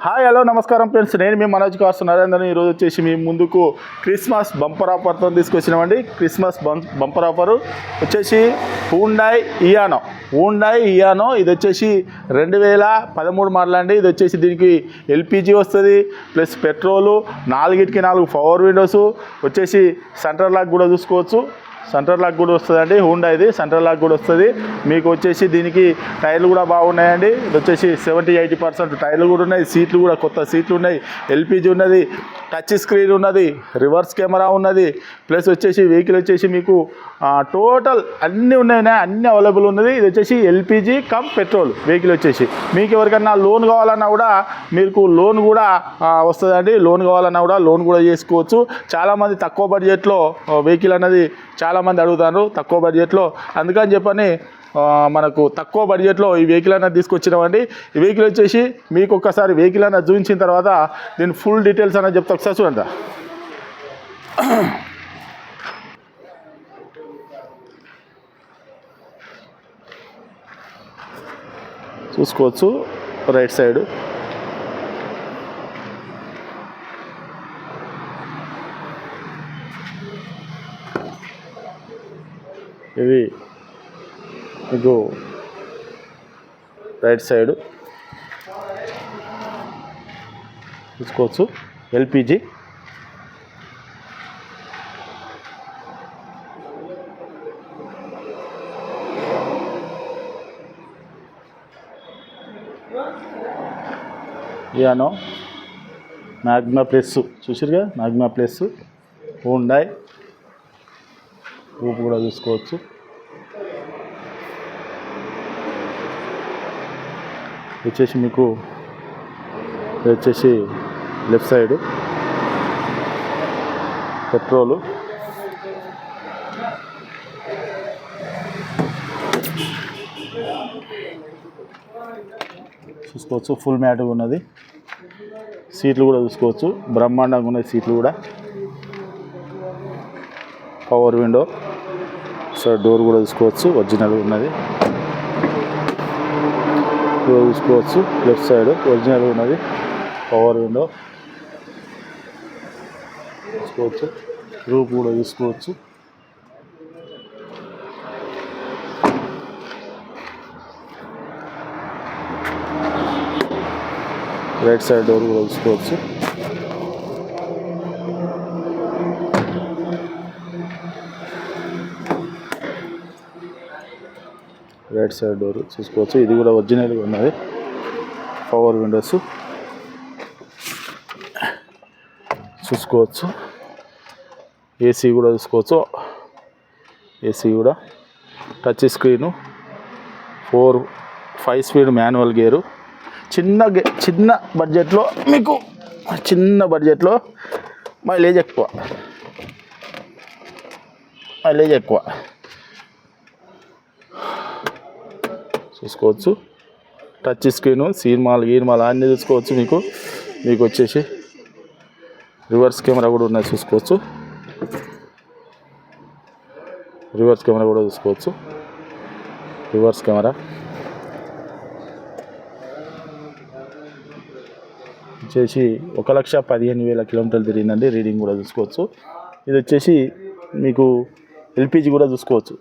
Hi hello నమస్కారం friends, నేను మీ Manoj cars నరేంద్రని. ఈరోజు వచ్చేసి మీ ముందుకు క్రిస్మస్ బంపర్ ఆఫర్తో తీసుకొచ్చినామండి. క్రిస్మస్ బంపర్ ఆఫరు వచ్చేసి హూండాయ్ ఇయానో ఇది వచ్చేసి 2013 మోడల్ అండి. ఇది వచ్చేసి దీనికి ఎల్పిజి వస్తుంది, ప్లస్ పెట్రోలు, 4 పవర్ విండోస్ వచ్చేసి సెంటర్ లాక్ కూడా చూసుకోవచ్చు. సెంటర్ లాక్ కూడా వస్తుందండి. హూండాయ్ది సెంటర్ లాక్ కూడా వస్తుంది. మీకు వచ్చేసి దీనికి టైర్లు కూడా బాగున్నాయండి. ఇది వచ్చేసి 70-80% టైర్లు కూడా ఉన్నాయి. సీట్లు కూడా కొత్త సీట్లు ఉన్నాయి. ఎల్పిజి ఉన్నది, టచ్ స్క్రీన్ ఉన్నది, రివర్స్ కెమెరా ఉన్నది, ప్లస్ వచ్చేసి వెహికల్ వచ్చేసి మీకు టోటల్ అన్నీ ఉన్నాయి, అన్నీ అవైలబుల్ ఉన్నది. ఇది వచ్చేసి ఎల్పిజి కమ్ పెట్రోల్ వెహికల్ వచ్చేసి మీకు ఎవరికన్నా లోన్ కావాలన్నా కూడా మీకు లోన్ కూడా వస్తుందండి. లోన్ కావాలన్నా కూడా లోన్ కూడా చేసుకోవచ్చు. చాలామంది తక్కువ బడ్జెట్లో వెహికల్ అన్నది చాలామంది అడుగుతారు తక్కువ బడ్జెట్లో. అందుకని చెప్పని మనకు తక్కువ బడ్జెట్లో ఈ వెహికల్ అనేది తీసుకొచ్చినామండి. ఈ వెహికల్ వచ్చేసి మీకు ఒక్కసారి వెహికల్ అనేది చూపించిన తర్వాత దీని ఫుల్ డీటెయిల్స్ అనేది చెప్తా. ఒకసారి చూడండి. చూసుకోవచ్చు రైట్ సైడ్ ఇది మీకు రైట్ సైడ్ చూసుకోవచ్చు ఎల్పిజి. ఇయానో మ్యాగ్నా ప్లస్ చూసిరుగా, మ్యాగ్నా ప్లస్ హూండాయ్ రూపు కూడా చూసుకోవచ్చు. వచ్చేసి మీకు వచ్చేసి లెఫ్ట్ సైడ్ పెట్రోలు, చూసుకోవచ్చు ఫుల్ మ్యాట్గా ఉన్నది. సీట్లు కూడా చూసుకోవచ్చు, బ్రహ్మాండంగా ఉన్నాయి సీట్లు కూడా. పవర్ విండో, సో డోర్ కూడా చూసుకోవచ్చు ఒరిజినల్ ఉన్నది. డోర్ చూసుకోవచ్చు లెఫ్ట్ సైడ్ ఒరిజినల్ ఉన్నది. పవర్ విండో చూసుకోవచ్చు, రూప్ కూడా చూసుకోవచ్చు. రైట్ సైడ్ డోర్ కూడా చూసుకోవచ్చు. రైట్ సైడ్ డోర్ చూసుకోవచ్చు, ఇది కూడా ఒరిజినల్గా ఉన్నది. పవర్ విండోస్ చూసుకోవచ్చు. ఏసీ కూడా చూసుకోవచ్చు, ఏసీ కూడా touch screen, 5 speed manual gear. చిన్న బడ్జెట్లో మీకు మైలేజ్ ఎక్కువ చూసుకోవచ్చు. టచ్ స్క్రీను, గీర్మాలు అన్నీ చూసుకోవచ్చు. మీకు వచ్చేసి రివర్స్ కెమెరా కూడా ఉన్నది చూసుకోవచ్చు. రివర్స్ కెమెరా వచ్చేసి 1,15,000 కిలోమీటర్లు తిరిగిందండి. రీడింగ్ కూడా చూసుకోవచ్చు. ఇది వచ్చేసి మీకు ఎల్పిజి కూడా చూసుకోవచ్చు.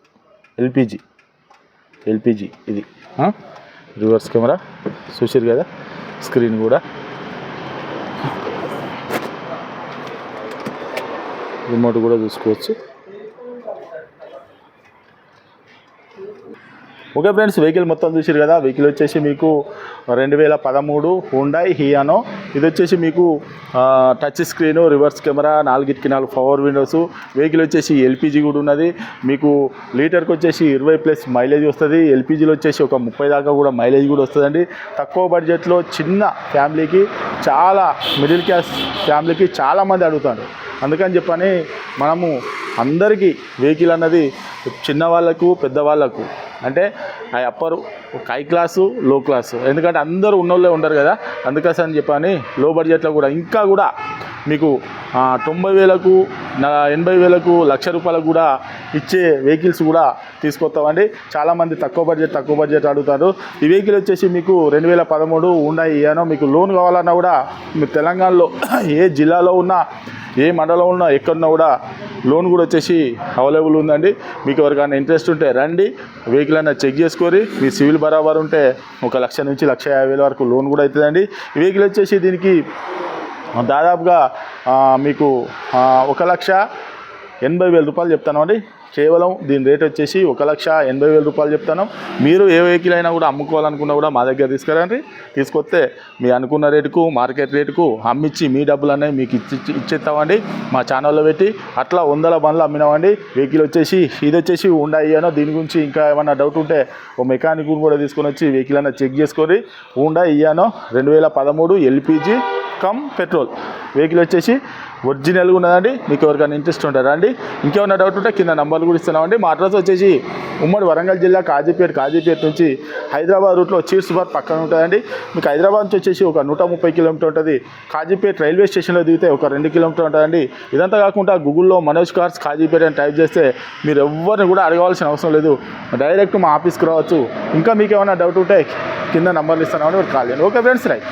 ఎల్పిజి ఇది రివర్స్ కెమెరా చూసారు కదా. స్క్రీన్ కూడా, రిమోట్ కూడా చూసుకోవచ్చు. ఓకే ఫ్రెండ్స్, వెహికల్ మొత్తం చూసారు కదా. వెహికల్ వచ్చేసి మీకు 2013 హూండాయ్ ఇయానో. ఇది వచ్చేసి మీకు touch screen, reverse camera, 4 power Windows. Vehicle వచ్చేసి ఎల్పిజి కూడా ఉన్నది. మీకు లీటర్కి వచ్చేసి 20+ మైలేజ్ వస్తుంది. ఎల్పిజిలో వచ్చేసి ఒక 30 దాకా కూడా మైలేజ్ కూడా వస్తుందండి. తక్కువ బడ్జెట్లో చిన్న ఫ్యామిలీకి, చాలా మిడిల్ క్లాస్ ఫ్యామిలీకి చాలామంది అడుగుతారు. అందుకని చెప్పని మనము అందరికీ వెహికల్ అన్నది చిన్నవాళ్ళకు పెద్దవాళ్ళకు అంటే అప్పర్ హై క్లాసు లో క్లాసు, ఎందుకంటే అందరూ ఉన్నోళ్ళే ఉండరు కదా. అందుకోసని చెప్పని లో బడ్జెట్లో కూడా ఇంకా కూడా మీకు 90,000కు 80,000కు ₹1,00,000 కూడా ఇచ్చే వెహికల్స్ కూడా తీసుకొస్తామండి. చాలామంది తక్కువ బడ్జెట్ అడుగుతారు. ఈ వెహికల్ వచ్చేసి మీకు 2013 హుండాయ్ ఇయానో. మీకు లోన్ కావాలన్నా కూడా మీరు తెలంగాణలో ఏ జిల్లాలో ఉన్నా ఏ మండలంలో ఉన్నా ఎక్కడున్నా కూడా లోన్ కూడా వచ్చేసి అవైలబుల్ ఉందండి. మీకు ఎవరికైనా ఇంట్రెస్ట్ ఉంటే రండి, వెహికల్ అన్న చెక్ చేసుకోరి. మీ సివిల్ బరాబర్ ఉంటే 1,00,000 నుంచి 1,50,000 వరకు లోన్ కూడా అవుతుందండి. ఈ వెహికల్ వచ్చేసి దీనికి దాదాపుగా మీకు ₹1,80,000 చెప్తాను అండి. కేవలం దీని రేట్ వచ్చేసి ₹1,80,000 చెప్తాను. మీరు ఏ వెహికల్ అయినా కూడా అమ్ముకోవాలనుకున్నా కూడా మా దగ్గర తీసుకురండి. తీసుకొస్తే మీ అనుకున్న రేటుకు మార్కెట్ రేటుకు అమ్మిచ్చి మీ డబ్బులు అనేవి మీకు ఇచ్చేస్తామండి. మా ఛానల్లో పెట్టి అట్లా 100 బండ్లు అమ్మినామండి. వెహికల్ వచ్చేసి ఇది వచ్చేసి హుండాయ్ ఇయానో. దీని గురించి ఇంకా ఏమన్నా డౌట్ ఉంటే ఓ మెకానిక్ కూడా తీసుకొని వచ్చి వెహికల్ అన్న చెక్ చేసుకొని Hyundai Eon 2013 LPG cum petrol vehicle వచ్చేసి ఒరిజినల్గా ఉన్నదండి. మీకు ఎవరికైనా ఇంట్రెస్ట్ ఉంటారా అండి? ఇంకేమైనా డౌట్ ఉంటే కింద నంబర్లు కూడా ఇస్తున్నామండి. మా అడ్రస్ వచ్చేసి ఉమ్మడి వరంగల్ జిల్లా కాజీపేట నుంచి హైదరాబాద్ రూట్లో చీర్స్బార్ పక్కన ఉంటుందండి. మీకు హైదరాబాద్ నుంచి వచ్చేసి ఒక 130 కిలోమీటర్ ఉంటుంది. కాజీపేట రైల్వే స్టేషన్లో దిగితే ఒక 2 కిలోమీటర్ ఉంటుందండి. ఇదంతా కాకుండా గూగుల్లో మనోజ్ కార్స్ కాజీపేట అని టైప్ చేస్తే మీరు ఎవరిని కూడా అడగాల్సిన అవసరం లేదు. డైరెక్ట్ మా ఆఫీస్కి రావచ్చు. ఇంకా మీకు ఏమైనా డౌట్ ఉంటే కింద నంబర్లు ఇస్తున్నామని కాల్ చేయండి. Okay friends, right.